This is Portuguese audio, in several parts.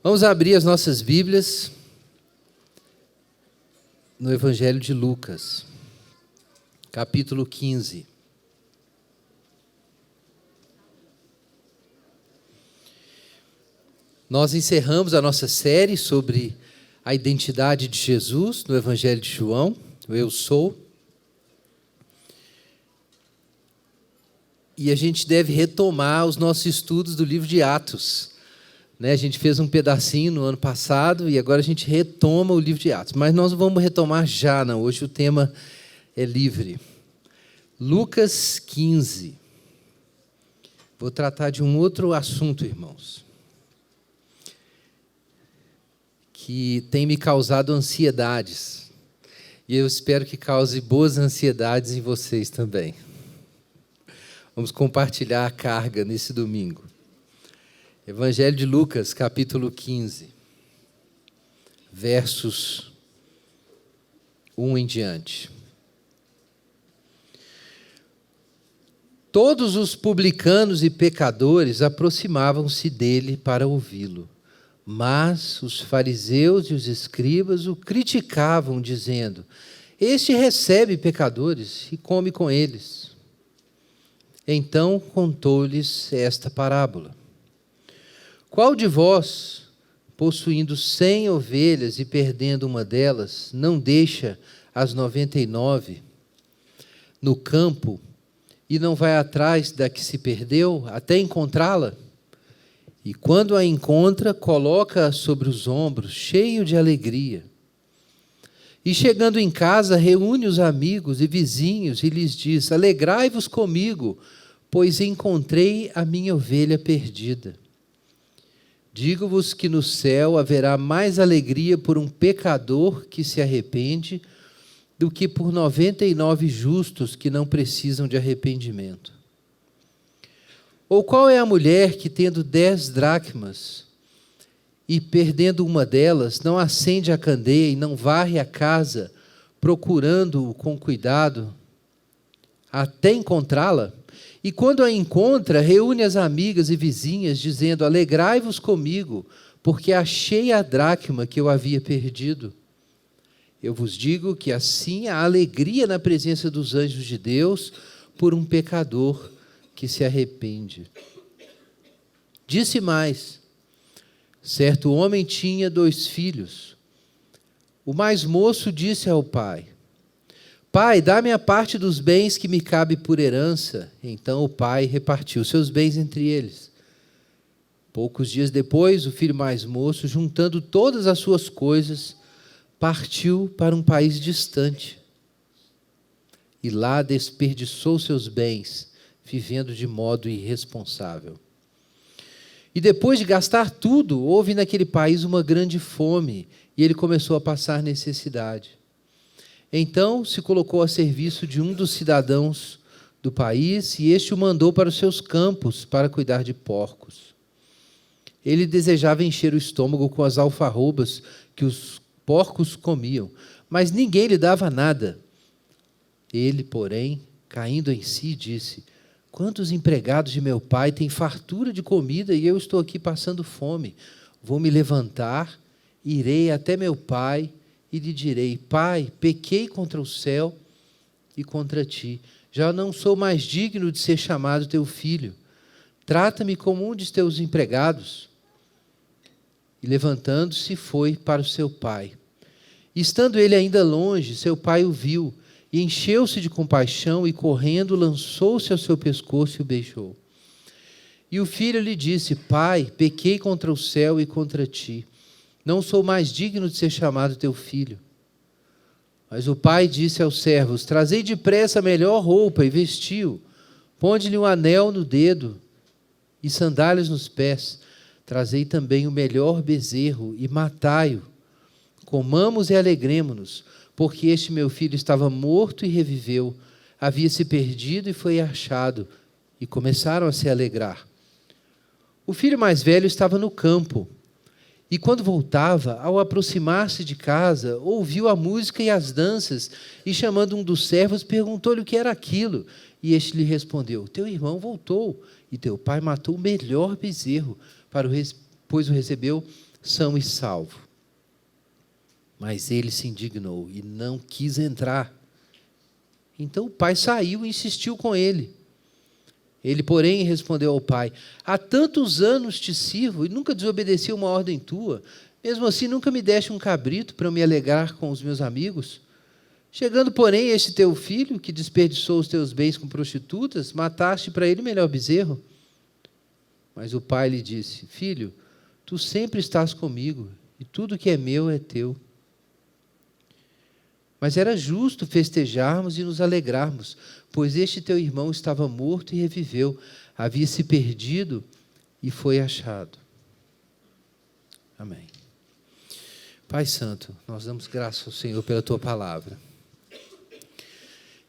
Vamos abrir as nossas Bíblias no Evangelho de Lucas, capítulo 15. Nós encerramos a nossa série sobre a identidade de Jesus no Evangelho de João, o Eu Sou. E a gente deve retomar os nossos estudos do livro de Atos. A gente fez um pedacinho no ano passado e agora a gente retoma o livro de Atos. Mas nós não vamos retomar já, não. Hoje o tema é livre. Lucas 15. Vou tratar de um outro assunto, irmãos, que tem me causado ansiedades. E eu espero que cause boas ansiedades em vocês também. Vamos compartilhar a carga nesse domingo. Evangelho de Lucas, capítulo 15, versos 1 em diante. Todos os publicanos e pecadores aproximavam-se dele para ouvi-lo, mas os fariseus e os escribas o criticavam, dizendo: este recebe pecadores e come com eles. Então contou-lhes esta parábola. Qual de vós, possuindo 100 ovelhas e perdendo uma delas, não deixa as 99 no campo e não vai atrás da que se perdeu até encontrá-la? E quando a encontra, coloca-a sobre os ombros, cheio de alegria. E chegando em casa, reúne os amigos e vizinhos e lhes diz: alegrai-vos comigo, pois encontrei a minha ovelha perdida. Digo-vos que no céu haverá mais alegria por um pecador que se arrepende do que por 99 justos que não precisam de arrependimento. Ou qual é a mulher que, tendo 10 dracmas e perdendo uma delas, não acende a candeia e não varre a casa, procurando-o com cuidado, até encontrá-la? E quando a encontra, reúne as amigas e vizinhas, dizendo: alegrai-vos comigo, porque achei a dracma que eu havia perdido. Eu vos digo que assim há alegria na presença dos anjos de Deus por um pecador que se arrepende. Disse mais: certo homem tinha 2 filhos. O mais moço disse ao pai: pai, dá-me a parte dos bens que me cabe por herança. Então o pai repartiu seus bens entre eles. Poucos dias depois, o filho mais moço, juntando todas as suas coisas, partiu para um país distante. E lá desperdiçou seus bens, vivendo de modo irresponsável. E depois de gastar tudo, houve naquele país uma grande fome, e ele começou a passar necessidade. Então se colocou a serviço de um dos cidadãos do país, e este o mandou para os seus campos para cuidar de porcos. Ele desejava encher o estômago com as alfarrobas que os porcos comiam, mas ninguém lhe dava nada. Ele, porém, caindo em si, disse: quantos empregados de meu pai têm fartura de comida e eu estou aqui passando fome? Vou me levantar, irei até meu pai e lhe direi: pai, pequei contra o céu e contra ti. Já não sou mais digno de ser chamado teu filho. Trata-me como um de teus empregados. E levantando-se, foi para o seu pai. E estando ele ainda longe, seu pai o viu, e encheu-se de compaixão, e correndo lançou-se ao seu pescoço e o beijou. E o filho lhe disse: pai, pequei contra o céu e contra ti. Não sou mais digno de ser chamado teu filho. Mas o pai disse aos servos: trazei depressa a melhor roupa e vestiu. Ponde-lhe um anel no dedo e sandálias nos pés. Trazei também o melhor bezerro e matai-o. Comamos e alegremo-nos, porque este meu filho estava morto e reviveu, havia se perdido e foi achado. E começaram a se alegrar. O filho mais velho estava no campo. E quando voltava, ao aproximar-se de casa, ouviu a música e as danças, e chamando um dos servos, perguntou-lhe o que era aquilo. E este lhe respondeu: teu irmão voltou, e teu pai matou o melhor bezerro, pois o recebeu são e salvo. Mas ele se indignou e não quis entrar. Então o pai saiu e insistiu com ele. Ele, porém, respondeu ao pai: há tantos anos te sirvo e nunca desobedeci uma ordem tua. Mesmo assim, nunca me deste um cabrito para eu me alegrar com os meus amigos. Chegando, porém, este teu filho, que desperdiçou os teus bens com prostitutas, mataste para ele o melhor bezerro. Mas o pai lhe disse: filho, tu sempre estás comigo, e tudo que é meu é teu. Mas era justo festejarmos e nos alegrarmos, pois este teu irmão estava morto e reviveu, havia se perdido e foi achado. Amém. Pai Santo, nós damos graças ao Senhor pela Tua palavra.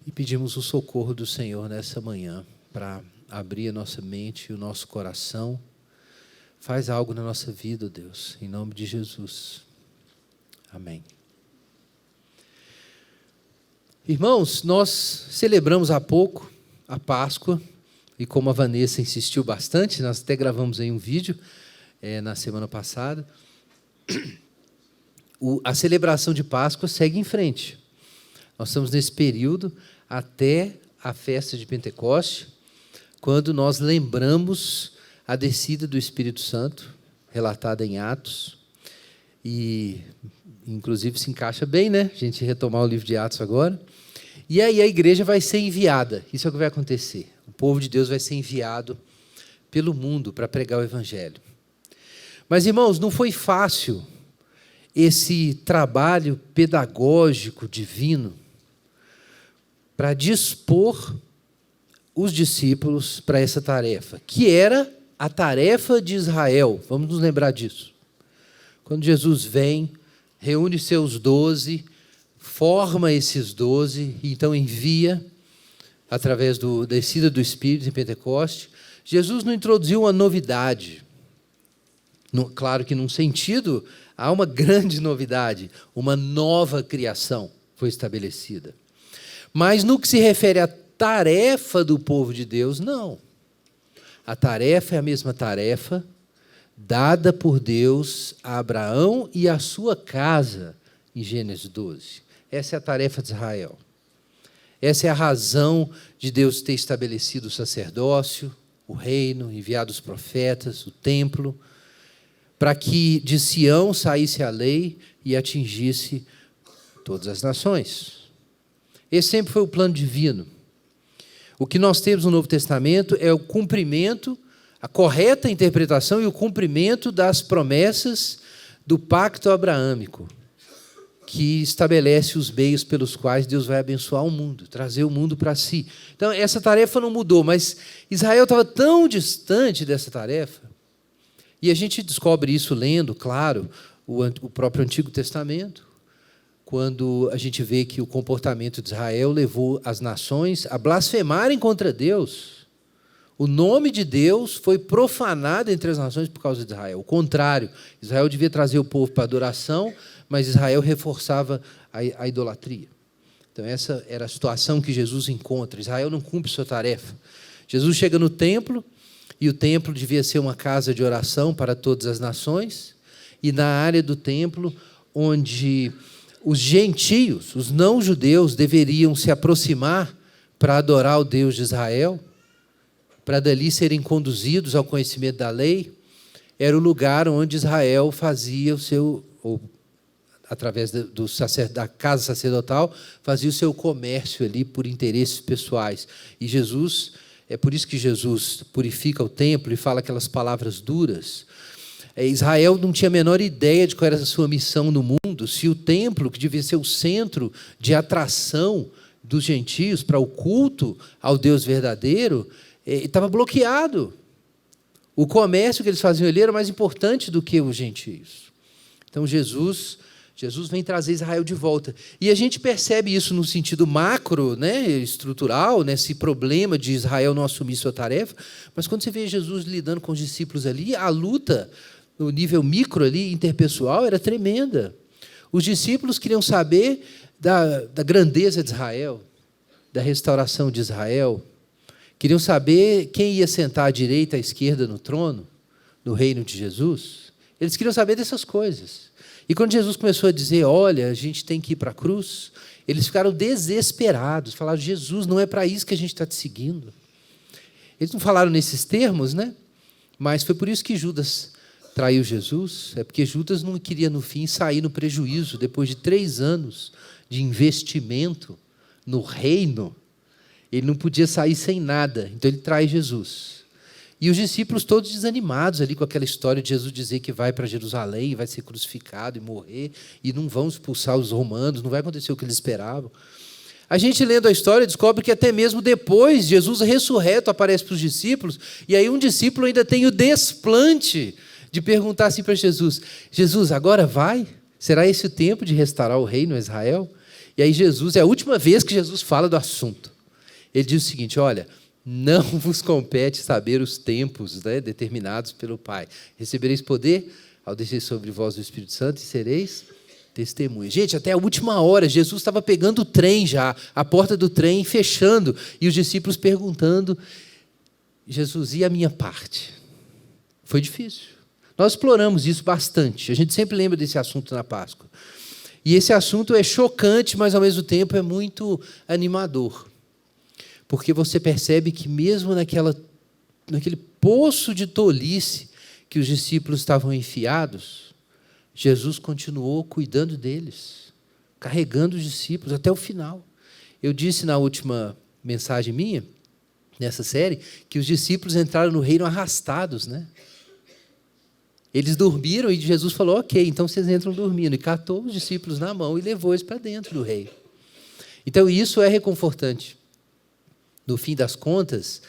E pedimos o socorro do Senhor nessa manhã, para abrir a nossa mente e o nosso coração. Faz algo na nossa vida, Deus, em nome de Jesus. Amém. Irmãos, nós celebramos há pouco a Páscoa, e como a Vanessa insistiu bastante, nós até gravamos aí um vídeo na semana passada. A celebração de Páscoa segue em frente. Nós estamos nesse período até a festa de Pentecoste, quando nós lembramos a descida do Espírito Santo, relatada em Atos, e inclusive se encaixa bem, né? A gente retomar o livro de Atos agora. E aí a igreja vai ser enviada, isso é o que vai acontecer. O povo de Deus vai ser enviado pelo mundo para pregar o Evangelho. Mas, irmãos, não foi fácil esse trabalho pedagógico divino para dispor os discípulos para essa tarefa, que era a tarefa de Israel. Vamos nos lembrar disso. Quando Jesus vem, reúne seus 12, forma esses 12, e então envia, através da descida do Espírito em Pentecoste. Jesus não introduziu uma novidade. Claro que, num sentido, há uma grande novidade, uma nova criação foi estabelecida. Mas no que se refere à tarefa do povo de Deus, não. A tarefa é a mesma tarefa dada por Deus a Abraão e a sua casa, em Gênesis 12. Essa é a tarefa de Israel. Essa é a razão de Deus ter estabelecido o sacerdócio, o reino, enviado os profetas, o templo, para que de Sião saísse a lei e atingisse todas as nações. Esse sempre foi o plano divino. O que nós temos no Novo Testamento é o cumprimento, a correta interpretação e o cumprimento das promessas do pacto abraâmico, que estabelece os meios pelos quais Deus vai abençoar o mundo, trazer o mundo para si. Então, essa tarefa não mudou, mas Israel estava tão distante dessa tarefa, e a gente descobre isso lendo, claro, o próprio Antigo Testamento, quando a gente vê que o comportamento de Israel levou as nações a blasfemarem contra Deus. O nome de Deus foi profanado entre as nações por causa de Israel. O contrário, Israel devia trazer o povo para a adoração, mas Israel reforçava a idolatria. Então, essa era a situação que Jesus encontra. Israel não cumpre sua tarefa. Jesus chega no templo, e o templo devia ser uma casa de oração para todas as nações, e na área do templo, onde os gentios, os não-judeus, deveriam se aproximar para adorar o Deus de Israel, para dali serem conduzidos ao conhecimento da lei, era o lugar onde Israel fazia o seu, ou através da casa sacerdotal, fazia o seu comércio ali por interesses pessoais. E Jesus, é por isso que Jesus purifica o templo e fala aquelas palavras duras. Israel não tinha a menor ideia de qual era a sua missão no mundo, se o templo, que devia ser o centro de atração dos gentios para o culto ao Deus verdadeiro, estava bloqueado. O comércio que eles faziam ali era mais importante do que os gentios. Então, Jesus vem trazer Israel de volta. E a gente percebe isso no sentido macro, né, estrutural, nesse problema de Israel não assumir sua tarefa, mas quando você vê Jesus lidando com os discípulos ali, a luta no nível micro ali, interpessoal, era tremenda. Os discípulos queriam saber da grandeza de Israel, da restauração de Israel, queriam saber quem ia sentar à direita e à esquerda no trono, no reino de Jesus. Eles queriam saber dessas coisas. E quando Jesus começou a dizer, olha, a gente tem que ir para a cruz, eles ficaram desesperados. Falaram, Jesus, não é para isso que a gente está te seguindo. Eles não falaram nesses termos, né? Mas foi por isso que Judas traiu Jesus. É porque Judas não queria, no fim, sair no prejuízo. Depois de 3 anos de investimento no reino, ele não podia sair sem nada. Então ele trai Jesus. E os discípulos todos desanimados ali com aquela história de Jesus dizer que vai para Jerusalém, vai ser crucificado e morrer, e não vão expulsar os romanos, não vai acontecer o que eles esperavam. A gente, lendo a história, descobre que até mesmo depois, Jesus ressurreto aparece para os discípulos, e aí um discípulo ainda tem o desplante de perguntar assim para Jesus, Jesus, agora vai? Será esse o tempo de restaurar o reino a Israel? E aí Jesus, é a última vez que Jesus fala do assunto. Ele diz o seguinte, olha, não vos compete saber os tempos, né, determinados pelo Pai. Recebereis poder ao descer sobre vós o Espírito Santo e sereis testemunhas. Gente, até a última hora, Jesus estava pegando o trem já, a porta do trem fechando, e os discípulos perguntando, Jesus, e a minha parte? Foi difícil. Nós exploramos isso bastante, a gente sempre lembra desse assunto na Páscoa. E esse assunto é chocante, mas ao mesmo tempo é muito animador. Porque você percebe que mesmo naquele poço de tolice que os discípulos estavam enfiados, Jesus continuou cuidando deles, carregando os discípulos até o final. Eu disse na última mensagem minha, nessa série, que os discípulos entraram no reino arrastados, né? Eles dormiram e Jesus falou, ok, então vocês entram dormindo. E catou os discípulos na mão e levou eles para dentro do reino. Então isso é reconfortante. No fim das contas,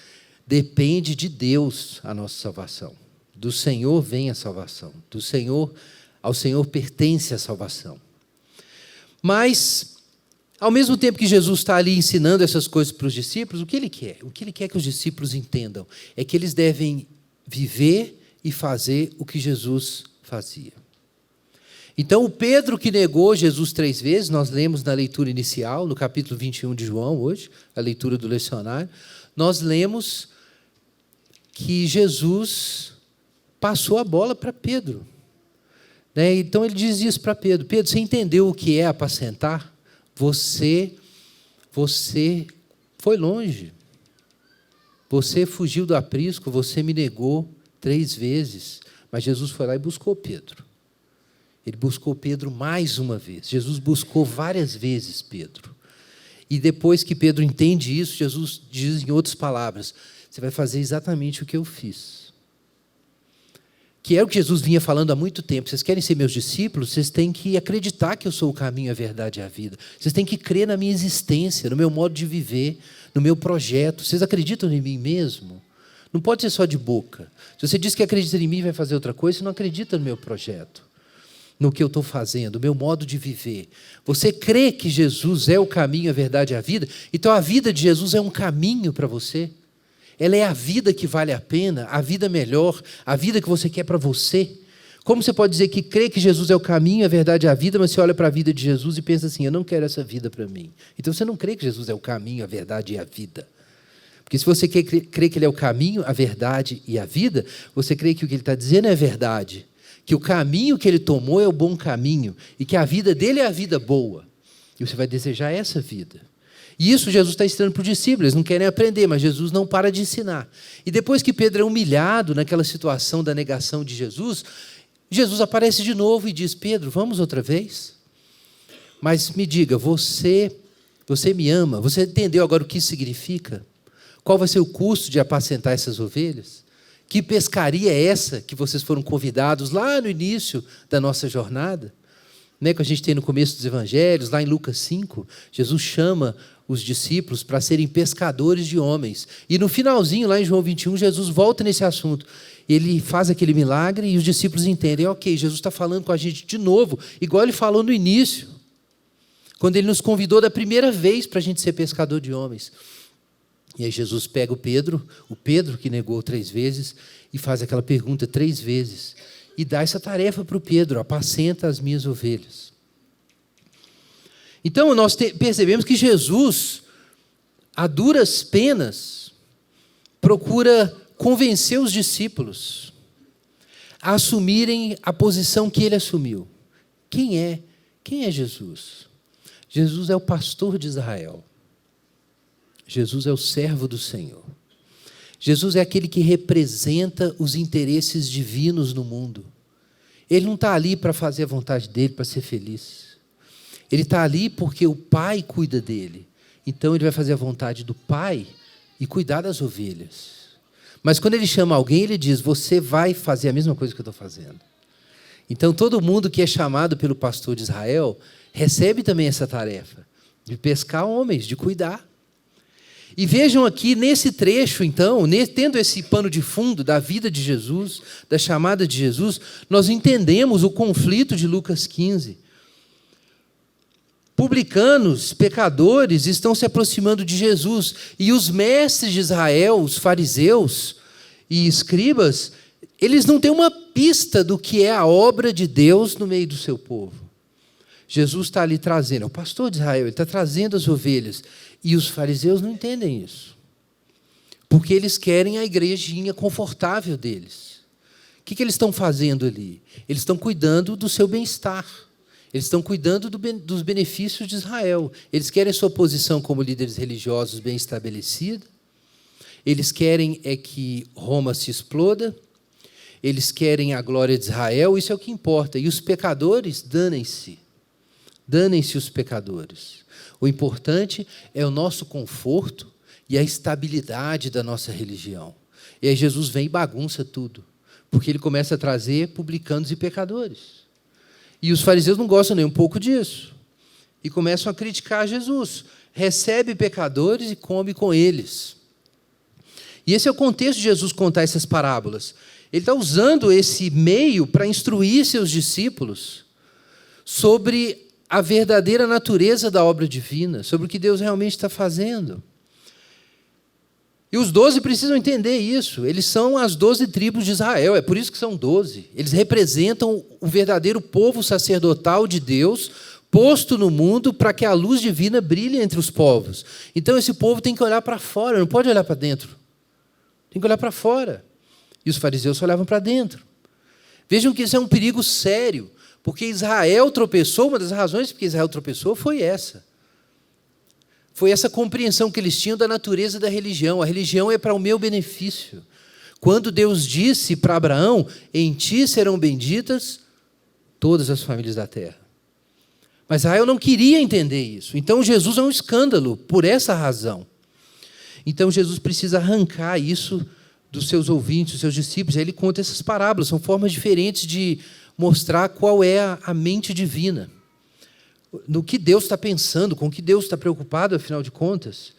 depende de Deus a nossa salvação. Do Senhor vem a salvação. Ao Senhor pertence a salvação. Mas, ao mesmo tempo que Jesus está ali ensinando essas coisas para os discípulos, o que Ele quer? O que Ele quer que os discípulos entendam é que eles devem viver e fazer o que Jesus fazia. Então, o Pedro que negou Jesus 3 vezes, nós lemos na leitura inicial, no capítulo 21 de João, hoje, a leitura do lecionário, nós lemos que Jesus passou a bola para Pedro. Né? Então, ele diz isso para Pedro, Pedro, você entendeu o que é apacentar? Você foi longe. Você fugiu do aprisco, você me negou 3 vezes. Mas Jesus foi lá e buscou Pedro. Ele buscou Pedro mais uma vez. Jesus buscou várias vezes Pedro. E depois que Pedro entende isso, Jesus diz em outras palavras, você vai fazer exatamente o que eu fiz. Que é o que Jesus vinha falando há muito tempo. Vocês querem ser meus discípulos? Vocês têm que acreditar que eu sou o caminho, a verdade e a vida. Vocês têm que crer na minha existência, no meu modo de viver, no meu projeto. Vocês acreditam em mim mesmo? Não pode ser só de boca. Se você diz que acredita em mim e vai fazer outra coisa, você não acredita no meu projeto, no que eu estou fazendo, no meu modo de viver. Você crê que Jesus é o caminho, a verdade e a vida? Então a vida de Jesus é um caminho para você. Ela é a vida que vale a pena, a vida melhor, a vida que você quer para você. Como você pode dizer que crê que Jesus é o caminho, a verdade e a vida, mas você olha para a vida de Jesus e pensa assim, eu não quero essa vida para mim. Então você não crê que Jesus é o caminho, a verdade e a vida. Porque se você crê que Ele é o caminho, a verdade e a vida, você crê que o que Ele está dizendo é verdade. Que o caminho que Ele tomou é o bom caminho. E que a vida dele é a vida boa. E você vai desejar essa vida. E isso Jesus está ensinando para os discípulos. Eles não querem aprender, mas Jesus não para de ensinar. E depois que Pedro é humilhado naquela situação da negação de Jesus, Jesus aparece de novo e diz, Pedro, vamos outra vez? Mas me diga, você me ama? Você entendeu agora o que isso significa? Qual vai ser o custo de apacentar essas ovelhas? Que pescaria é essa que vocês foram convidados lá no início da nossa jornada? Né, que a gente tem no começo dos evangelhos, lá em Lucas 5, Jesus chama os discípulos para serem pescadores de homens. E no finalzinho, lá em João 21, Jesus volta nesse assunto. Ele faz aquele milagre e os discípulos entendem, ok, Jesus está falando com a gente de novo, igual Ele falou no início, quando Ele nos convidou da primeira vez para a gente ser pescador de homens. E aí Jesus pega o Pedro que negou 3 vezes, e faz aquela pergunta 3 vezes, e dá essa tarefa para o Pedro, apacenta as minhas ovelhas. Então nós percebemos que Jesus, a duras penas, procura convencer os discípulos a assumirem a posição que ele assumiu. Quem é? Quem é Jesus? Jesus é o pastor de Israel. Jesus é o servo do Senhor. Jesus é aquele que representa os interesses divinos no mundo. Ele não está ali para fazer a vontade dele, para ser feliz. Ele está ali porque o Pai cuida dele. Então ele vai fazer a vontade do Pai e cuidar das ovelhas. Mas quando ele chama alguém, ele diz, você vai fazer a mesma coisa que eu estou fazendo. Então todo mundo que é chamado pelo pastor de Israel recebe também essa tarefa de pescar homens, de cuidar. E vejam aqui, nesse trecho, então, tendo esse pano de fundo da vida de Jesus, da chamada de Jesus, nós entendemos o conflito de Lucas 15. Publicanos, pecadores, estão se aproximando de Jesus, e os mestres de Israel, os fariseus e escribas, eles não têm uma pista do que é a obra de Deus no meio do seu povo. Jesus está ali trazendo, é o pastor de Israel, ele está trazendo as ovelhas. E os fariseus não entendem isso. Porque eles querem a igrejinha confortável deles. O que eles estão fazendo ali? Eles estão cuidando do seu bem-estar. Eles estão cuidando dos benefícios de Israel. Eles querem sua posição como líderes religiosos bem estabelecida. Eles querem que Roma se exploda. Eles querem a glória de Israel. Isso é o que importa. E os pecadores, danem-se. Danem-se os pecadores. O importante é o nosso conforto e a estabilidade da nossa religião. E aí Jesus vem e bagunça tudo, porque ele começa a trazer publicanos e pecadores. E os fariseus não gostam nem um pouco disso. E começam a criticar Jesus. Recebe pecadores e come com eles. E esse é o contexto de Jesus contar essas parábolas. Ele está usando esse meio para instruir seus discípulos sobre a verdadeira natureza da obra divina, sobre o que Deus realmente está fazendo. E os 12 precisam entender isso. Eles são as 12 tribos de Israel, é por isso que são 12. Eles representam o verdadeiro povo sacerdotal de Deus, posto no mundo para que a luz divina brilhe entre os povos. Então esse povo tem que olhar para fora, não pode olhar para dentro. Tem que olhar para fora. E os fariseus só olhavam para dentro. Vejam que isso é um perigo sério, porque Israel tropeçou, uma das razões porque Israel tropeçou foi essa. Foi essa compreensão que eles tinham da natureza da religião. A religião é para o meu benefício. Quando Deus disse para Abraão, em ti serão benditas todas as famílias da terra. Mas Israel não queria entender isso. Então Jesus é um escândalo por essa razão. Então Jesus precisa arrancar isso dos seus ouvintes, dos seus discípulos. Aí ele conta essas parábolas, são formas diferentes de mostrar qual é a mente divina, no que Deus está pensando, com o que Deus está preocupado, afinal de contas.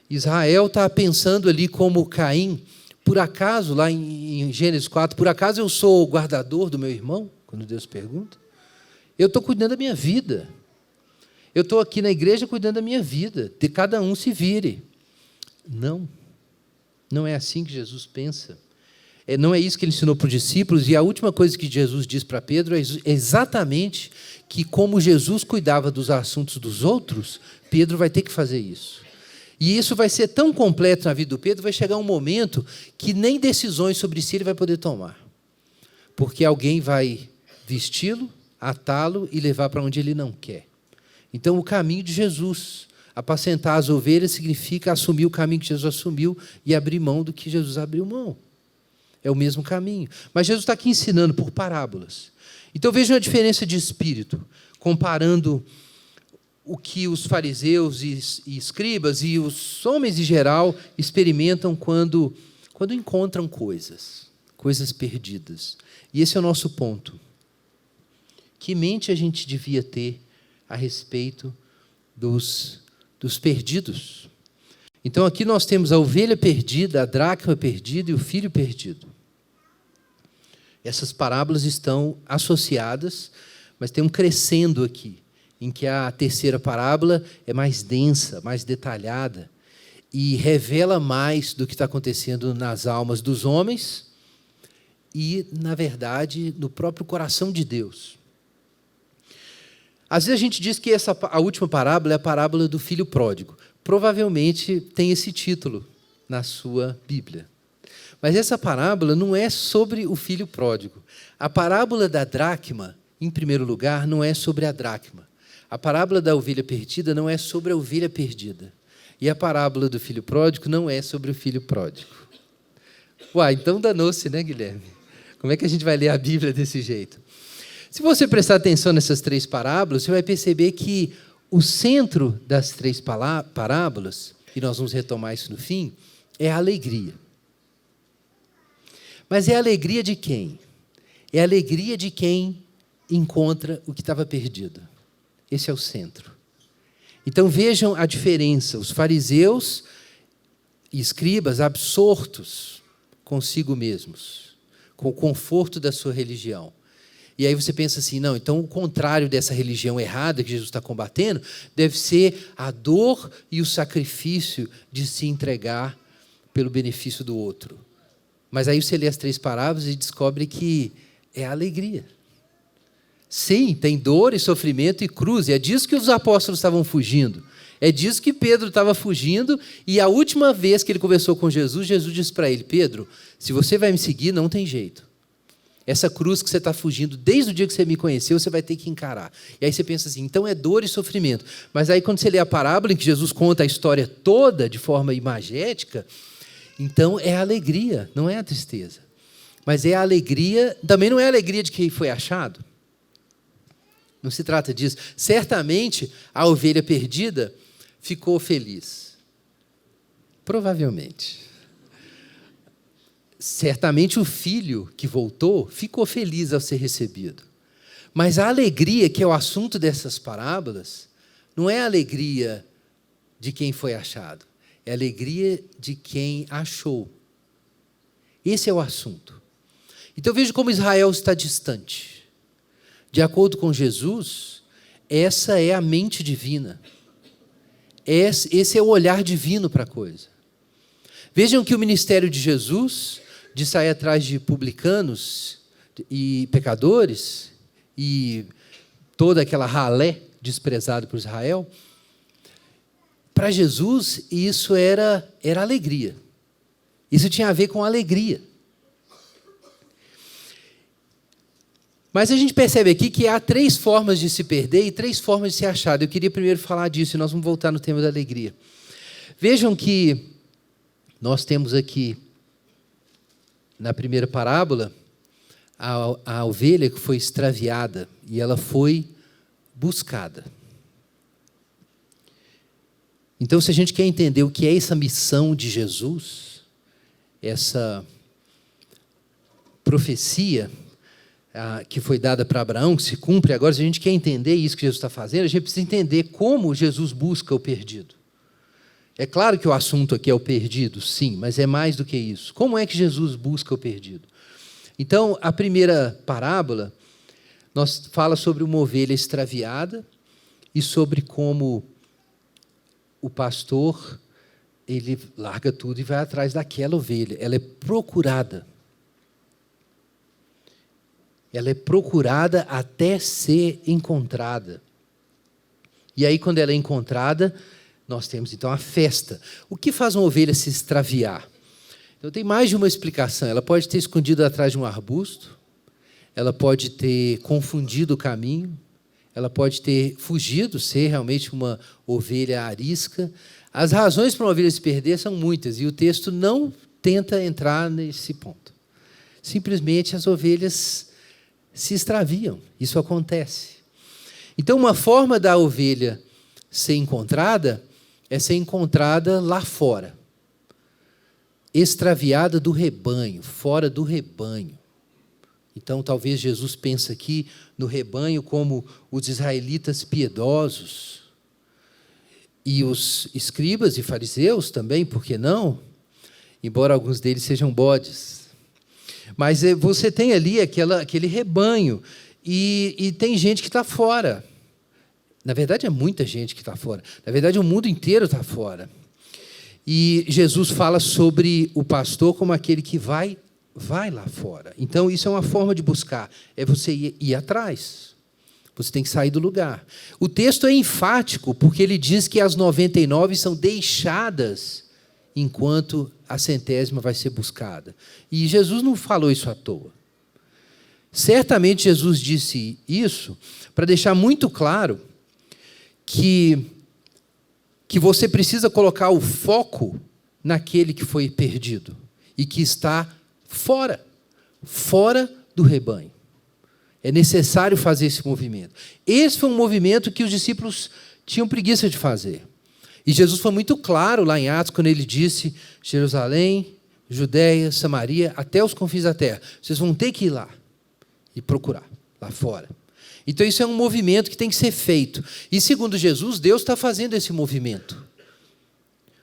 Israel está pensando ali como Caim, por acaso, lá em Gênesis 4, por acaso eu sou o guardador do meu irmão? Quando Deus pergunta. Eu estou cuidando da minha vida. Eu estou aqui na igreja cuidando da minha vida, de cada um se vire. Não, não é assim que Jesus pensa. Não é isso que ele ensinou para os discípulos, e a última coisa que Jesus diz para Pedro é exatamente que, como Jesus cuidava dos assuntos dos outros, Pedro vai ter que fazer isso. E isso vai ser tão completo na vida do Pedro, vai chegar um momento que nem decisões sobre si ele vai poder tomar. Porque alguém vai vesti-lo, atá-lo e levar para onde ele não quer. Então, o caminho de Jesus, apacentar as ovelhas, significa assumir o caminho que Jesus assumiu e abrir mão do que Jesus abriu mão. É o mesmo caminho. Mas Jesus está aqui ensinando por parábolas. Então vejam a diferença de espírito, comparando o que os fariseus e escribas e os homens em geral experimentam quando encontram coisas perdidas. E esse é o nosso ponto. Que mente a gente devia ter a respeito dos perdidos? Então aqui nós temos a ovelha perdida, a dracma perdida e o filho perdido. Essas parábolas estão associadas, mas tem um crescendo aqui, em que a terceira parábola é mais densa, mais detalhada, e revela mais do que está acontecendo nas almas dos homens e, na verdade, no próprio coração de Deus. Às vezes a gente diz que a última parábola é a parábola do filho pródigo. Provavelmente tem esse título na sua Bíblia, Mas essa parábola não é sobre o filho pródigo. A parábola da dracma, em primeiro lugar, não é sobre a dracma. A parábola da ovelha perdida não é sobre a ovelha perdida. E a parábola do filho pródigo não é sobre o filho pródigo. Uai, então danou-se, né, Guilherme? Como é que a gente vai ler a Bíblia desse jeito? Se você prestar atenção nessas três parábolas, você vai perceber que o centro das três parábolas, e nós vamos retomar isso no fim, é a alegria. Mas é a alegria de quem? É a alegria de quem encontra o que estava perdido. Esse é o centro. Então vejam a diferença. Os fariseus e escribas absortos consigo mesmos, com o conforto da sua religião. E aí você pensa assim, não, então o contrário dessa religião errada que Jesus está combatendo deve ser a dor e o sacrifício de se entregar pelo benefício do outro. Mas aí você lê as três parábolas e descobre que é a alegria. Sim, tem dor e sofrimento e cruz, e é disso que os apóstolos estavam fugindo. É disso que Pedro estava fugindo, e a última vez que ele conversou com Jesus, Jesus disse para ele, Pedro, se você vai me seguir, não tem jeito. Essa cruz que você está fugindo, desde o dia que você me conheceu, você vai ter que encarar. E aí você pensa assim, então é dor e sofrimento. Mas aí quando você lê a parábola em que Jesus conta a história toda de forma imagética, então é a alegria, não é a tristeza. Mas é a alegria, também não é a alegria de quem foi achado. Não se trata disso. Certamente, a ovelha perdida ficou feliz. Provavelmente. Certamente, o filho que voltou ficou feliz ao ser recebido. Mas a alegria, que é o assunto dessas parábolas, não é a alegria de quem foi achado. É a alegria de quem achou. Esse é o assunto. Então, veja como Israel está distante. De acordo com Jesus, essa é a mente divina. Esse é o olhar divino para a coisa. Vejam que o ministério de Jesus, de sair atrás de publicanos e pecadores, e toda aquela ralé desprezada por Israel, para Jesus isso era alegria. Isso tinha a ver com alegria. Mas a gente percebe aqui que há três formas de se perder e três formas de ser achado. Eu queria primeiro falar disso, e nós vamos voltar no tema da alegria. Vejam que nós temos aqui, na primeira parábola, a ovelha que foi extraviada e ela foi buscada. Então, se a gente quer entender o que é essa missão de Jesus, essa profecia que foi dada para Abraão, que se cumpre agora, se a gente quer entender isso que Jesus está fazendo, a gente precisa entender como Jesus busca o perdido. É claro que o assunto aqui é o perdido, sim, mas é mais do que isso. Como é que Jesus busca o perdido? Então, a primeira parábola fala sobre uma ovelha extraviada e sobre como o pastor ele larga tudo e vai atrás daquela ovelha. Ela é procurada. Ela é procurada até ser encontrada. E aí, quando ela é encontrada, nós temos, então, a festa. O que faz uma ovelha se extraviar? Então, tem mais de uma explicação. Ela pode ter escondido atrás de um arbusto, ela pode ter confundido o caminho, ela pode ter fugido, ser realmente uma ovelha arisca. As razões para uma ovelha se perder são muitas, e o texto não tenta entrar nesse ponto. Simplesmente as ovelhas se extraviam, isso acontece. Então, uma forma da ovelha ser encontrada é ser encontrada lá fora, extraviada do rebanho, fora do rebanho. Então, talvez Jesus pense aqui no rebanho como os israelitas piedosos e os escribas e fariseus também, por que não? Embora alguns deles sejam bodes. Mas você tem ali aquele rebanho e tem gente que está fora. Na verdade, é muita gente que está fora. Na verdade, o mundo inteiro está fora. E Jesus fala sobre o pastor como aquele que vai lá fora. Então, isso é uma forma de buscar. É você ir atrás. Você tem que sair do lugar. O texto é enfático, porque ele diz que as 99 são deixadas enquanto a 100ª vai ser buscada. E Jesus não falou isso à toa. Certamente Jesus disse isso para deixar muito claro que você precisa colocar o foco naquele que foi perdido e que está fora do rebanho. É necessário fazer esse movimento. Esse foi um movimento que os discípulos tinham preguiça de fazer. E Jesus foi muito claro lá em Atos, quando ele disse: Jerusalém, Judéia, Samaria, até os confins da terra. Vocês vão ter que ir lá e procurar, lá fora. Então isso é um movimento que tem que ser feito. E segundo Jesus, Deus está fazendo esse movimento.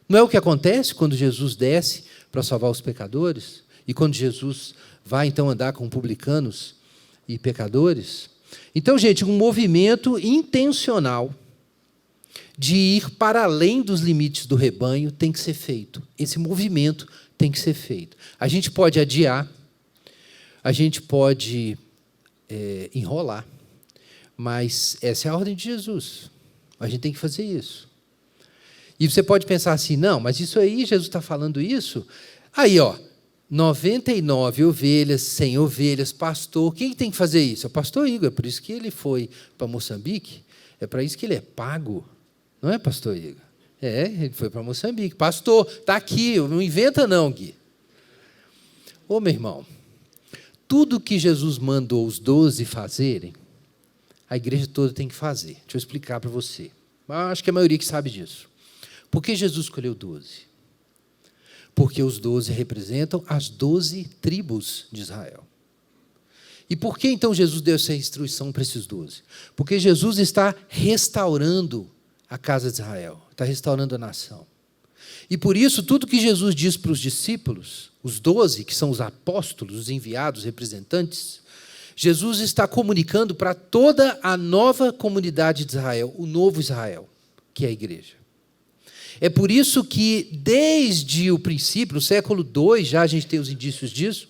Não é o que acontece quando Jesus desce para salvar os pecadores? E quando Jesus vai então andar com publicanos e pecadores? Então, gente, um movimento intencional de ir para além dos limites do rebanho tem que ser feito. Esse movimento tem que ser feito. A gente pode adiar, a gente pode enrolar, mas essa é a ordem de Jesus. A gente tem que fazer isso. E você pode pensar assim, não, mas isso aí, Jesus está falando isso? Aí, 99 ovelhas, 100 ovelhas, pastor, quem tem que fazer isso? É o pastor Igor, é por isso que ele foi para Moçambique, é para isso que ele é pago. Não é, pastor Igor? Ele foi para Moçambique. Pastor, está aqui, não inventa não, Gui. Ô, meu irmão, tudo que Jesus mandou os 12 fazerem, a igreja toda tem que fazer. Deixa eu explicar para você. Acho que a maioria que sabe disso. Por que Jesus escolheu 12? Porque os 12 representam as 12 tribos de Israel. E por que então Jesus deu essa instrução para esses 12? Porque Jesus está restaurando a casa de Israel, está restaurando a nação. E por isso, tudo que Jesus diz para os discípulos, os 12, que são os apóstolos, os enviados, representantes, Jesus está comunicando para toda a nova comunidade de Israel, o novo Israel, que é a igreja. É por isso que, desde o princípio, no século II, já a gente tem os indícios disso,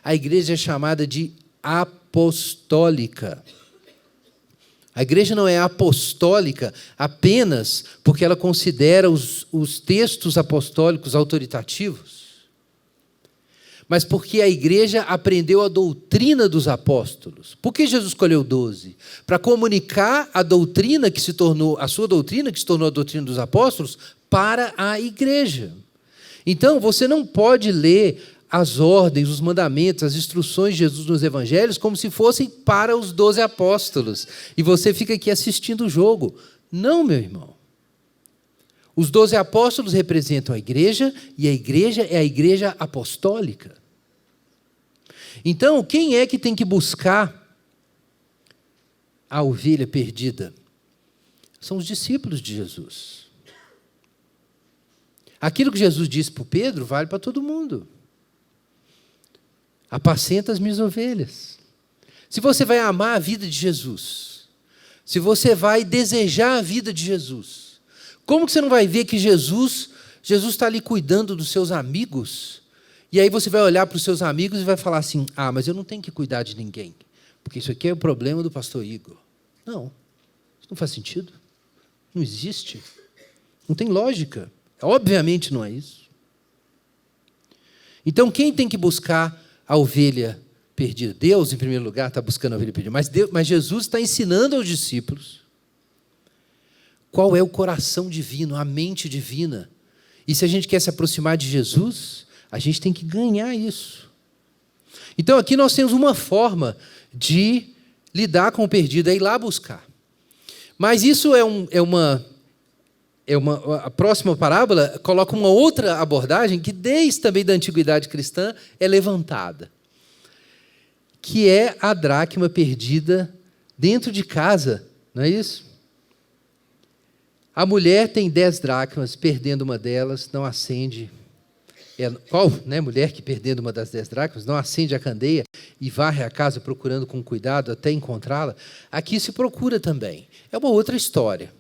a igreja é chamada de apostólica. A igreja não é apostólica apenas porque ela considera os textos apostólicos autoritativos, mas porque a igreja aprendeu a doutrina dos apóstolos. Por que Jesus escolheu 12? Para comunicar a doutrina que se tornou, a sua doutrina, que se tornou a doutrina dos apóstolos, para a igreja. Então, você não pode ler as ordens, os mandamentos, as instruções de Jesus nos evangelhos como se fossem para os 12 apóstolos. E você fica aqui assistindo o jogo. Não, meu irmão. Os 12 apóstolos representam a igreja e a igreja é a igreja apostólica. Então, quem é que tem que buscar a ovelha perdida? São os discípulos de Jesus. Aquilo que Jesus disse para o Pedro vale para todo mundo. Apacenta as minhas ovelhas. Se você vai amar a vida de Jesus, se você vai desejar a vida de Jesus, como que você não vai ver que Jesus está ali cuidando dos seus amigos? E aí você vai olhar para os seus amigos e vai falar assim, mas eu não tenho que cuidar de ninguém, porque isso aqui é o problema do pastor Igor. Não, isso não faz sentido. Não existe. Não tem lógica. Obviamente não é isso. Então, quem tem que buscar a ovelha perdida? Deus, em primeiro lugar, está buscando a ovelha perdida. Mas Jesus está ensinando aos discípulos qual é o coração divino, a mente divina. E se a gente quer se aproximar de Jesus, a gente tem que ganhar isso. Então, aqui nós temos uma forma de lidar com o perdido, é ir lá buscar. Mas isso a próxima parábola coloca uma outra abordagem que desde também da antiguidade cristã é levantada, que é a dracma perdida dentro de casa, não é isso? A mulher tem 10 dracmas, perdendo uma delas, não acende. Qual mulher que perdendo uma das 10 dracmas não acende a candeia e varre a casa procurando com cuidado até encontrá-la? Aqui se procura também. É uma outra história.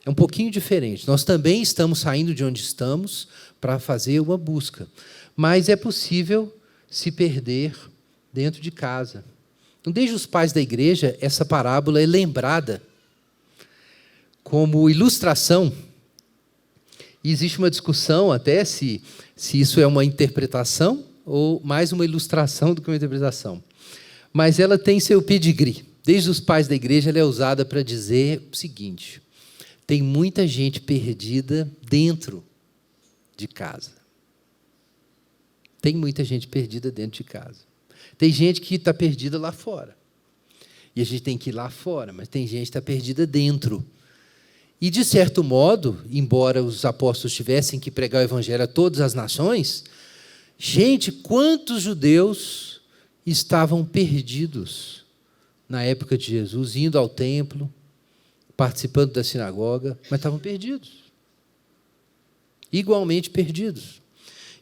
É um pouquinho diferente. Nós também estamos saindo de onde estamos para fazer uma busca. Mas é possível se perder dentro de casa. Então, desde os pais da igreja, essa parábola é lembrada como ilustração E existe uma discussão até se isso é uma interpretação ou mais uma ilustração do que uma interpretação. Mas ela tem seu pedigree. Desde os pais da igreja, ela é usada para dizer o seguinte: tem muita gente perdida dentro de casa. Tem muita gente perdida dentro de casa. Tem gente que está perdida lá fora. E a gente tem que ir lá fora, mas tem gente que está perdida dentro. E, de certo modo, embora os apóstolos tivessem que pregar o evangelho a todas as nações, gente, quantos judeus estavam perdidos na época de Jesus, indo ao templo, participando da sinagoga, mas estavam perdidos. Igualmente perdidos.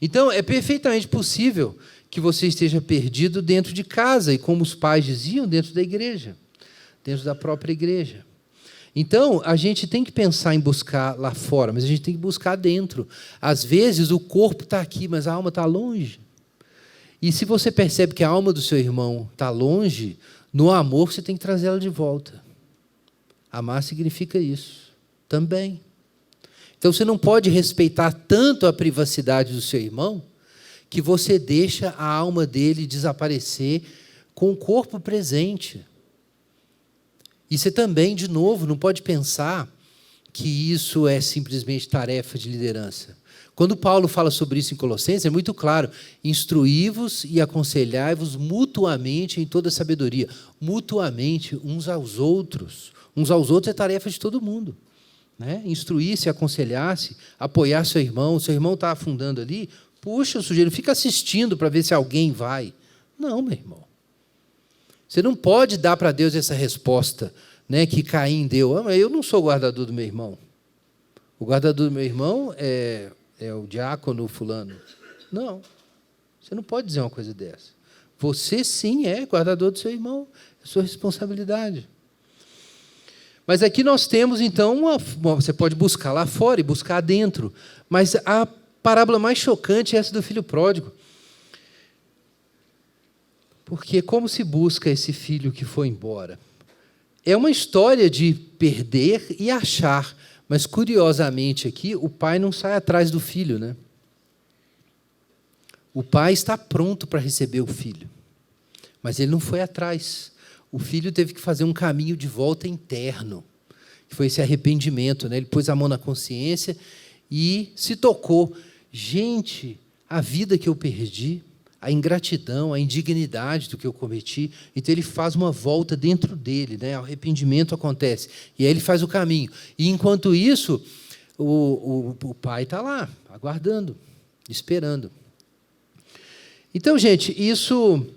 Então, é perfeitamente possível que você esteja perdido dentro de casa, e como os pais diziam, dentro da igreja, dentro da própria igreja. Então, a gente tem que pensar em buscar lá fora, mas a gente tem que buscar dentro. Às vezes, o corpo está aqui, mas a alma está longe. E se você percebe que a alma do seu irmão está longe, no amor você tem que trazer ela de volta. Amar significa isso também. Então, você não pode respeitar tanto a privacidade do seu irmão que você deixa a alma dele desaparecer com o corpo presente. E você também, de novo, não pode pensar que isso é simplesmente tarefa de liderança. Quando Paulo fala sobre isso em Colossenses, é muito claro: instruí-vos e aconselhai-vos mutuamente em toda sabedoria. Mutuamente, uns aos outros. Uns aos outros é tarefa de todo mundo. Né? Instruir-se, aconselhar-se, apoiar seu irmão está afundando ali, puxa, o sujeito, fica assistindo para ver se alguém vai. Não, meu irmão. Você não pode dar para Deus essa resposta, né, que Caim deu. Eu não sou o guardador do meu irmão. O guardador do meu irmão é o diácono fulano. Não. Você não pode dizer uma coisa dessa. Você, sim, é guardador do seu irmão. É sua responsabilidade. Mas aqui nós temos, então, você pode buscar lá fora e buscar dentro. Mas a parábola mais chocante é essa do filho pródigo. Porque como se busca esse filho que foi embora? É uma história de perder e achar. Mas, curiosamente, aqui, o pai não sai atrás do filho, né? O pai está pronto para receber o filho. Mas ele não foi atrás. O filho teve que fazer um caminho de volta interno, que foi esse arrependimento, né? Ele pôs a mão na consciência e se tocou. Gente, a vida que eu perdi, a ingratidão, a indignidade do que eu cometi. Então, ele faz uma volta dentro dele, né? O arrependimento acontece. E aí ele faz o caminho. E, enquanto isso, o pai está lá, aguardando, esperando. Então, gente, isso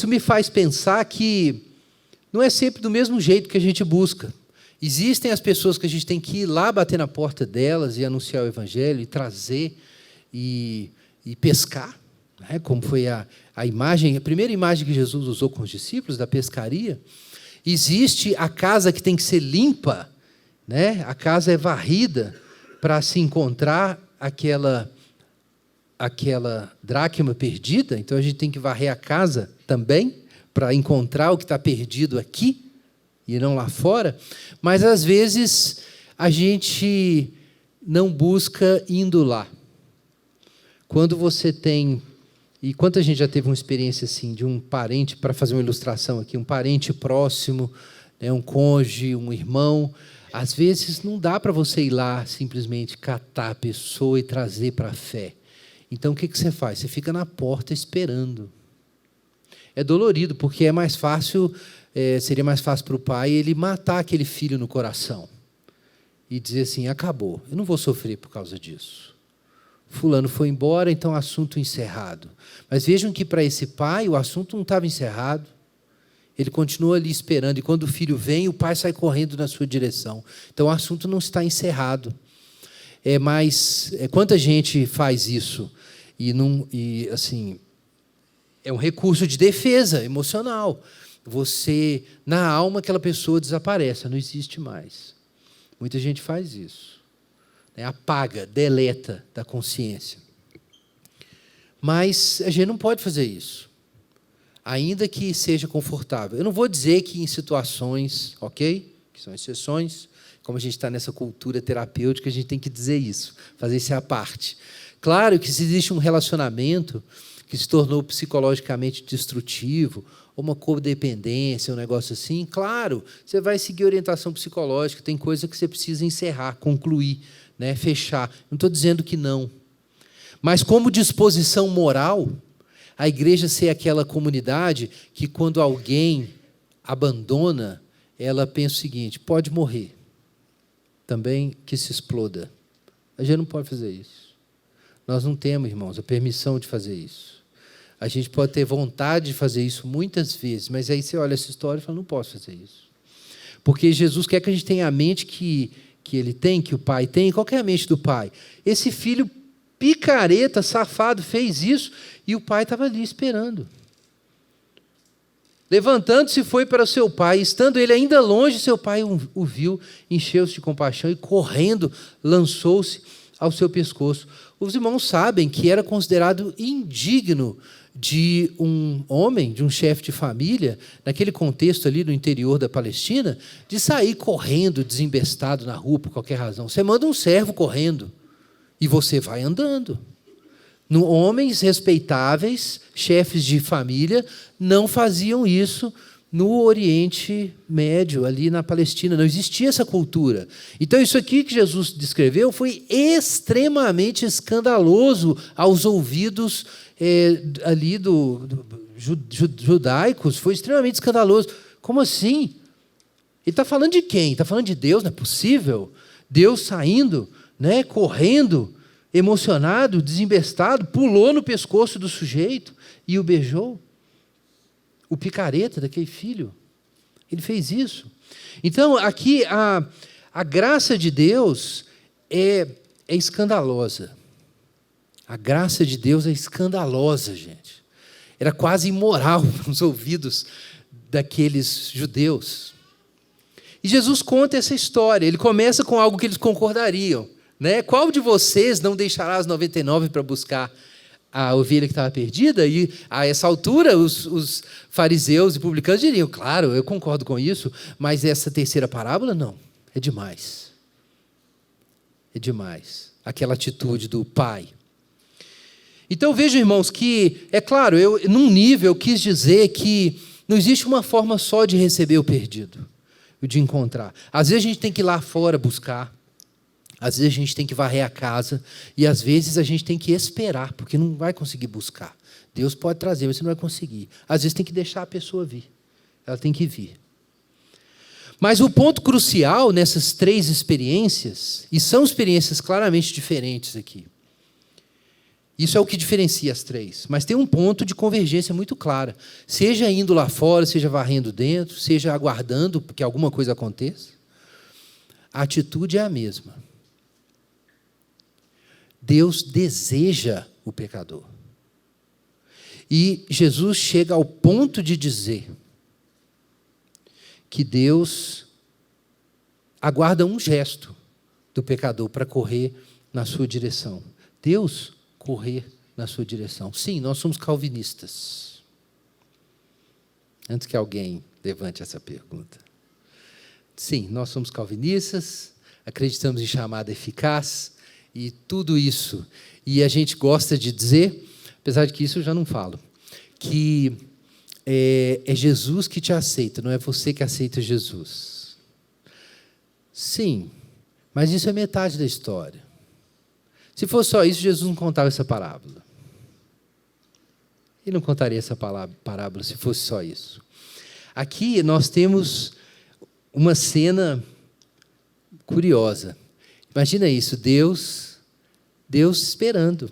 me faz pensar que não é sempre do mesmo jeito que a gente busca. Existem as pessoas que a gente tem que ir lá bater na porta delas e anunciar o evangelho, e trazer, e pescar, né? Como foi a primeira imagem que Jesus usou com os discípulos, da pescaria. Existe a casa que tem que ser limpa, né? A casa é varrida para se encontrar aquela dracma perdida. Então, a gente tem que varrer a casa também, para encontrar o que está perdido aqui e não lá fora. Mas, às vezes, a gente não busca indo lá. Quando você tem... E quanta gente já teve uma experiência assim, de um parente, para fazer uma ilustração aqui, um parente próximo, né, um cônjuge, um irmão. Às vezes, não dá para você ir lá simplesmente catar a pessoa e trazer para a fé. Então, o que você faz? Você fica na porta esperando. É dolorido, porque seria mais fácil para o pai ele matar aquele filho no coração e dizer assim: acabou, eu não vou sofrer por causa disso. Fulano foi embora, então assunto encerrado. Mas vejam que para esse pai o assunto não estava encerrado. Ele continua ali esperando, e quando o filho vem, o pai sai correndo na sua direção. Então o assunto não está encerrado. Mas quanta gente faz isso? E assim, é um recurso de defesa emocional. Você, na alma, aquela pessoa desaparece, não existe mais. Muita gente faz isso. Apaga, deleta da consciência. Mas a gente não pode fazer isso, ainda que seja confortável. Eu não vou dizer que em situações, ok, que são exceções, Como a gente está nessa cultura terapêutica, a gente tem que dizer isso, fazer isso à parte. Claro que se existe um relacionamento que se tornou psicologicamente destrutivo, ou uma codependência, um negócio assim, claro, você vai seguir orientação psicológica, tem coisa que você precisa encerrar, concluir, né, fechar. Não estou dizendo que não. Mas como disposição moral, a igreja ser aquela comunidade que, quando alguém abandona, ela pensa o seguinte: pode morrer, também que se exploda. A gente não pode fazer isso. Nós não temos, irmãos, a permissão de fazer isso. A gente pode ter vontade de fazer isso muitas vezes, mas aí você olha essa história e fala: não posso fazer isso. Porque Jesus quer que a gente tenha a mente que ele tem, que o pai tem. Qual que é a mente do pai? Esse filho picareta, safado, fez isso, e o pai estava ali esperando. Levantando-se, foi para o seu pai, estando ele ainda longe, seu pai o viu, encheu-se de compaixão e, correndo, lançou-se ao seu pescoço. Os irmãos sabem que era considerado indigno de um homem, de um chefe de família, naquele contexto ali no interior da Palestina, de sair correndo, desembestado na rua por qualquer razão. Você manda um servo correndo e você vai andando. Homens respeitáveis, chefes de família, não faziam isso no Oriente Médio, ali na Palestina. Não existia essa cultura. Então, isso aqui que Jesus descreveu foi extremamente escandaloso aos ouvidos ali judaicos. Foi extremamente escandaloso. Como assim? Ele está falando de quem? Está falando de Deus? Não é possível? Deus saindo, né, correndo, emocionado, desembestado, pulou no pescoço do sujeito e o beijou. O picareta daquele filho, ele fez isso. Então, aqui, a graça de Deus é escandalosa. A graça de Deus é escandalosa, gente. Era quase imoral nos ouvidos daqueles judeus. E Jesus conta essa história. Ele começa com algo que eles concordariam, né? Qual de vocês não deixará as 99 para buscar a ovelha que estava perdida? E, a essa altura, os fariseus e publicanos diriam: claro, eu concordo com isso, mas essa terceira parábola, não. É demais. É demais. Aquela atitude do pai. Então, vejo, irmãos, que, é claro, num nível, eu quis dizer que não existe uma forma só de receber o perdido, de encontrar. Às vezes a gente tem que ir lá fora buscar. Às vezes a gente tem que varrer a casa, e às vezes a gente tem que esperar, porque não vai conseguir buscar. Deus pode trazer, mas você não vai conseguir. Às vezes tem que deixar a pessoa vir. Ela tem que vir. Mas o ponto crucial nessas três experiências, e são experiências claramente diferentes aqui, isso é o que diferencia as três, mas tem um ponto de convergência muito clara. Seja indo lá fora, seja varrendo dentro, seja aguardando que alguma coisa aconteça, a atitude é a mesma. Deus deseja o pecador. E Jesus chega ao ponto de dizer que Deus aguarda um gesto do pecador para correr na sua direção. Deus correr na sua direção. Sim, nós somos calvinistas. Antes que alguém levante essa pergunta. Sim, nós somos calvinistas, acreditamos em chamada eficaz, e tudo isso. E a gente gosta de dizer, apesar de que isso eu já não falo, que é Jesus que te aceita, não é você que aceita Jesus. Sim, mas isso é metade da história. Se fosse só isso, Jesus não contava essa parábola. Ele não contaria essa parábola se fosse só isso. Aqui nós temos uma cena curiosa. Imagina isso, Deus esperando.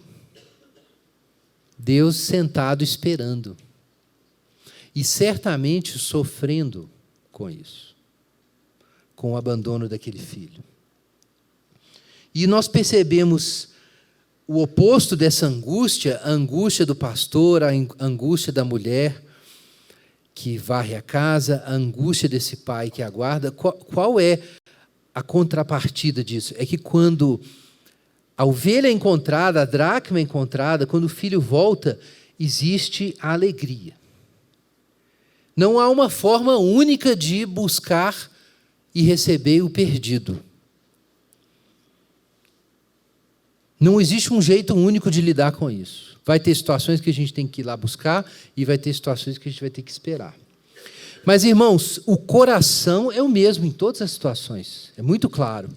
Deus sentado esperando. E certamente sofrendo com isso. Com o abandono daquele filho. E nós percebemos o oposto dessa angústia, a angústia do pastor, a angústia da mulher que varre a casa, a angústia desse pai que aguarda. Qual é a contrapartida disso? É que quando a ovelha é encontrada, a dracma é encontrada, quando o filho volta, existe a alegria. Não há uma forma única de buscar e recebei o perdido. Não existe um jeito único de lidar com isso. Vai ter situações que a gente tem que ir lá buscar e vai ter situações que a gente vai ter que esperar. Mas, irmãos, o coração é o mesmo em todas as situações. É muito claro.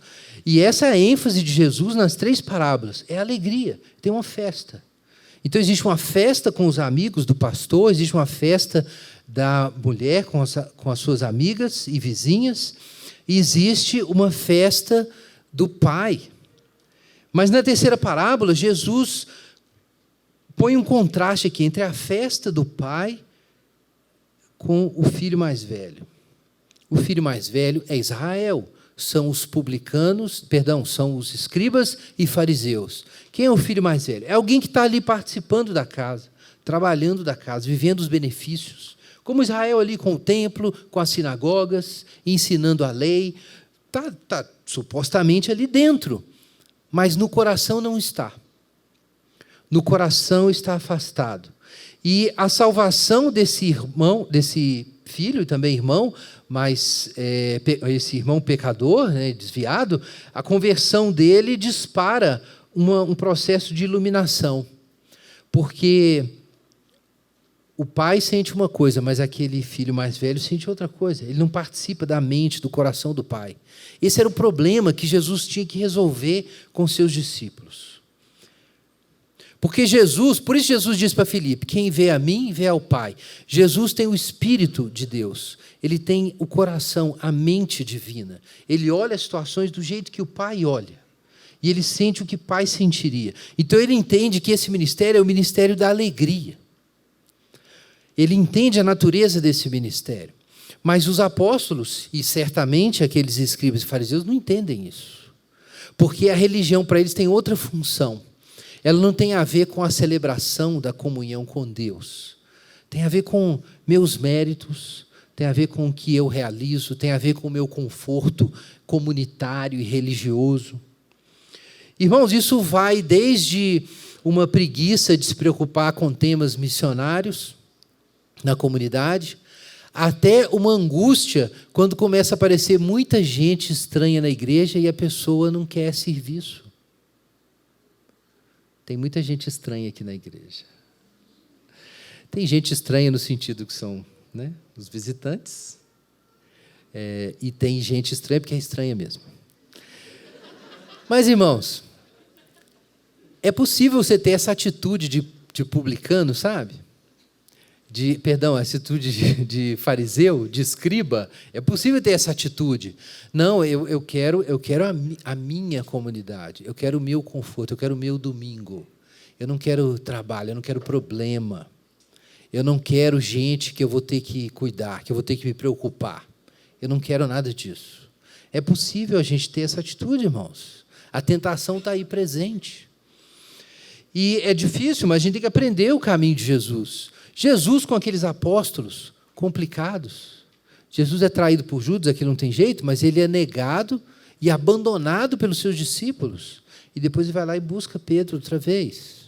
E essa é a ênfase de Jesus nas 3 parábolas. É alegria. Tem uma festa. Então, existe uma festa com os amigos do pastor, existe uma festa da mulher com as suas amigas e vizinhas, e existe uma festa do pai. Mas na 3ª parábola, Jesus põe um contraste aqui entre a festa do pai com o filho mais velho. O filho mais velho é Israel, são os publicanos, são os escribas e fariseus. Quem é o filho mais velho? É alguém que está ali participando da casa, trabalhando da casa, vivendo os benefícios. Como Israel ali com o templo, com as sinagogas, ensinando a lei, está supostamente ali dentro. Mas no coração não está. No coração está afastado. E a salvação desse irmão, desse filho e também irmão, mas esse irmão pecador, né, desviado, a conversão dele dispara um processo de iluminação. Porque o pai sente uma coisa, mas aquele filho mais velho sente outra coisa. Ele não participa da mente, do coração do pai. Esse era o problema que Jesus tinha que resolver com seus discípulos. Porque Jesus, por isso Jesus diz para Filipe, quem vê a mim, vê ao Pai. Jesus tem o Espírito de Deus. Ele tem o coração, a mente divina. Ele olha as situações do jeito que o Pai olha. E ele sente o que o Pai sentiria. Então ele entende que esse ministério é o ministério da alegria. Ele entende a natureza desse ministério. Mas os apóstolos, e certamente aqueles escribas e fariseus, não entendem isso. Porque a religião para eles tem outra função. Ela não tem a ver com a celebração da comunhão com Deus. Tem a ver com meus méritos, tem a ver com o que eu realizo, tem a ver com o meu conforto comunitário e religioso. Irmãos, isso vai desde uma preguiça de se preocupar com temas missionários na comunidade, até uma angústia quando começa a aparecer muita gente estranha na igreja e a pessoa não quer serviço. Tem muita gente estranha aqui na igreja. Tem gente estranha no sentido que são, né, os visitantes, e tem gente estranha porque é estranha mesmo. Mas, irmãos, é possível você ter essa atitude de publicano, sabe? Atitude de fariseu, de escriba. É possível ter essa atitude. Não, eu quero a minha comunidade, eu quero o meu conforto, eu quero o meu domingo. Eu não quero trabalho, eu não quero problema. Eu não quero gente que eu vou ter que cuidar, que eu vou ter que me preocupar. Eu não quero nada disso. É possível a gente ter essa atitude, irmãos. A tentação está aí presente. E é difícil, mas a gente tem que aprender o caminho de Jesus. Jesus com aqueles apóstolos complicados. Jesus é traído por Judas, aqui não tem jeito, mas ele é negado e abandonado pelos seus discípulos. E depois ele vai lá e busca Pedro outra vez.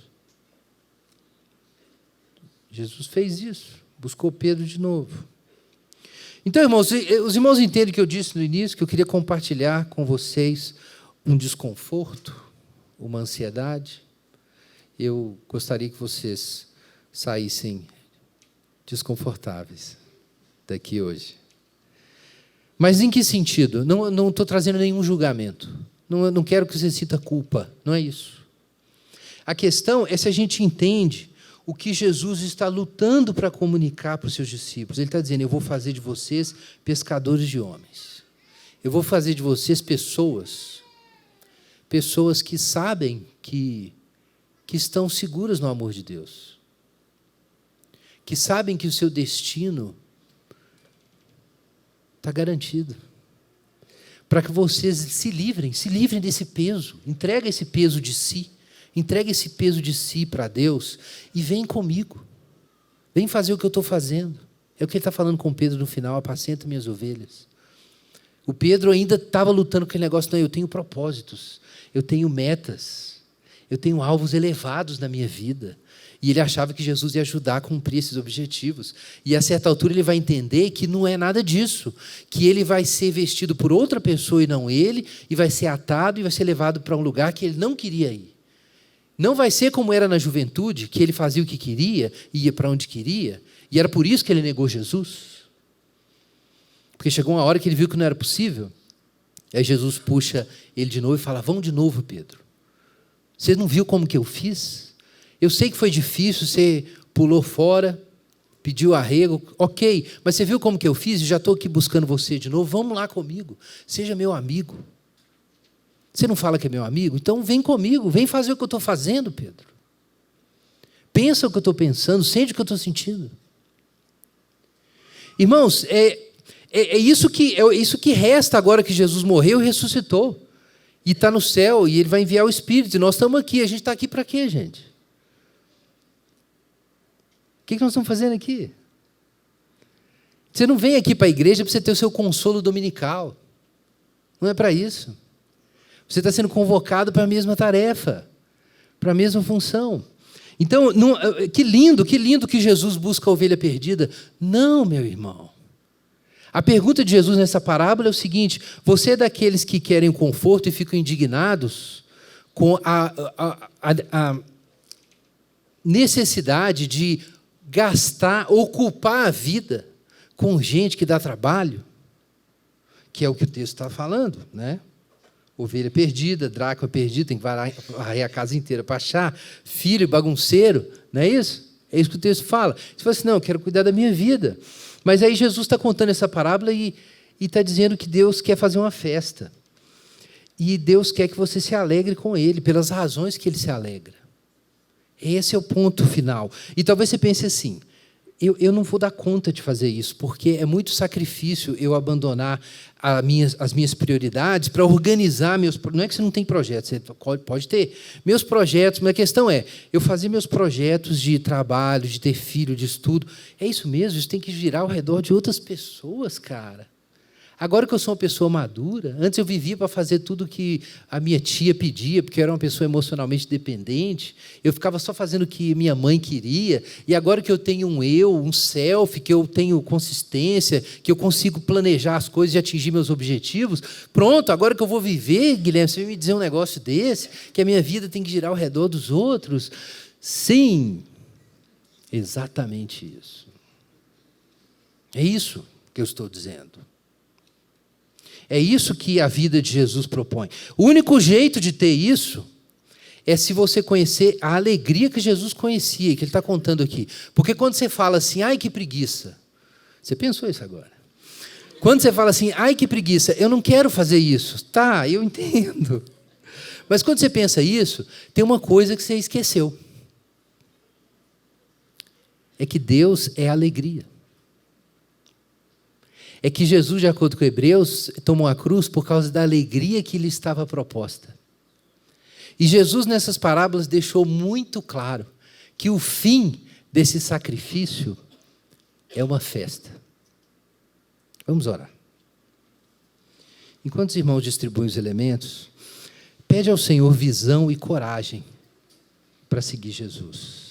Jesus fez isso, buscou Pedro de novo. Então, irmãos, os irmãos entendem o que eu disse no início, que eu queria compartilhar com vocês um desconforto, uma ansiedade. Eu gostaria que vocês saíssem desconfortáveis daqui hoje. Mas em que sentido? Não estou trazendo nenhum julgamento. Não quero que você sinta culpa. Não é isso. A questão é se a gente entende o que Jesus está lutando para comunicar para os seus discípulos. Ele está dizendo, eu vou fazer de vocês pescadores de homens. Eu vou fazer de vocês pessoas que sabem que estão seguras no amor de Deus. Que sabem que o seu destino está garantido. Para que vocês se livrem desse peso. Entrega esse peso de si. Entrega esse peso de si para Deus e vem comigo. Vem fazer o que eu estou fazendo. É o que ele está falando com Pedro no final, apacenta minhas ovelhas. O Pedro ainda estava lutando com aquele negócio, não, eu tenho propósitos, eu tenho metas, eu tenho alvos elevados na minha vida. E ele achava que Jesus ia ajudar a cumprir esses objetivos. E a certa altura ele vai entender que não é nada disso, que ele vai ser vestido por outra pessoa e não ele, e vai ser atado e vai ser levado para um lugar que ele não queria ir. Não vai ser como era na juventude, que ele fazia o que queria, ia para onde queria, e era por isso que ele negou Jesus. Porque chegou uma hora que ele viu que não era possível. Aí Jesus puxa ele de novo e fala: vamos de novo, Pedro. Você não viu como que eu fiz? Eu sei que foi difícil, você pulou fora, pediu arrego, ok, mas você viu como que eu fiz? Eu já estou aqui buscando você de novo, vamos lá comigo, seja meu amigo. Você não fala que é meu amigo? Então vem comigo, vem fazer o que eu estou fazendo, Pedro. Pensa o que eu estou pensando, sente o que eu estou sentindo. Irmãos, é isso que resta agora que Jesus morreu e ressuscitou. E está no céu, e Ele vai enviar o Espírito. E nós estamos aqui. A gente está aqui para quê, gente? O que nós estamos fazendo aqui? Você não vem aqui para a igreja para você ter o seu consolo dominical. Não é para isso. Você está sendo convocado para a mesma tarefa, para a mesma função. Então, que lindo que Jesus busca a ovelha perdida. Não, meu irmão. A pergunta de Jesus nessa parábola é o seguinte: você é daqueles que querem o conforto e ficam indignados com a necessidade de gastar, ocupar a vida com gente que dá trabalho? Que é o que o texto está falando, né? Ovelha perdida, dracma perdida, tem que varrer a casa inteira para achar, filho bagunceiro, não é isso? É isso que o texto fala. Você fala assim: não, eu quero cuidar da minha vida. Mas aí Jesus está contando essa parábola e está dizendo que Deus quer fazer uma festa. E Deus quer que você se alegre com Ele, pelas razões que Ele se alegra. Esse é o ponto final. E talvez você pense assim: eu não vou dar conta de fazer isso, porque é muito sacrifício eu abandonar as minhas prioridades para organizar meus... Não é que você não tem projetos, você pode ter meus projetos, mas a questão é, eu fazer meus projetos de trabalho, de ter filho, de estudo, é isso mesmo, isso tem que girar ao redor de outras pessoas, cara. Agora que eu sou uma pessoa madura, antes eu vivia para fazer tudo que a minha tia pedia, porque eu era uma pessoa emocionalmente dependente, eu ficava só fazendo o que minha mãe queria, e agora que eu tenho um self, que eu tenho consistência, que eu consigo planejar as coisas e atingir meus objetivos, pronto, agora que eu vou viver, Guilherme, você vai me dizer um negócio desse, que a minha vida tem que girar ao redor dos outros? Sim, exatamente isso. É isso que eu estou dizendo. É isso que a vida de Jesus propõe. O único jeito de ter isso é se você conhecer a alegria que Jesus conhecia, que Ele está contando aqui. Porque quando você fala assim: ai, que preguiça. Você pensou isso agora? Quando você fala assim: ai, que preguiça, eu não quero fazer isso. Tá, eu entendo. Mas quando você pensa isso, tem uma coisa que você esqueceu. É que Deus é alegria. É que Jesus, de acordo com Hebreus, tomou a cruz por causa da alegria que lhe estava proposta. E Jesus, nessas parábolas, deixou muito claro que o fim desse sacrifício é uma festa. Vamos orar. Enquanto os irmãos distribuem os elementos, pede ao Senhor visão e coragem para seguir Jesus.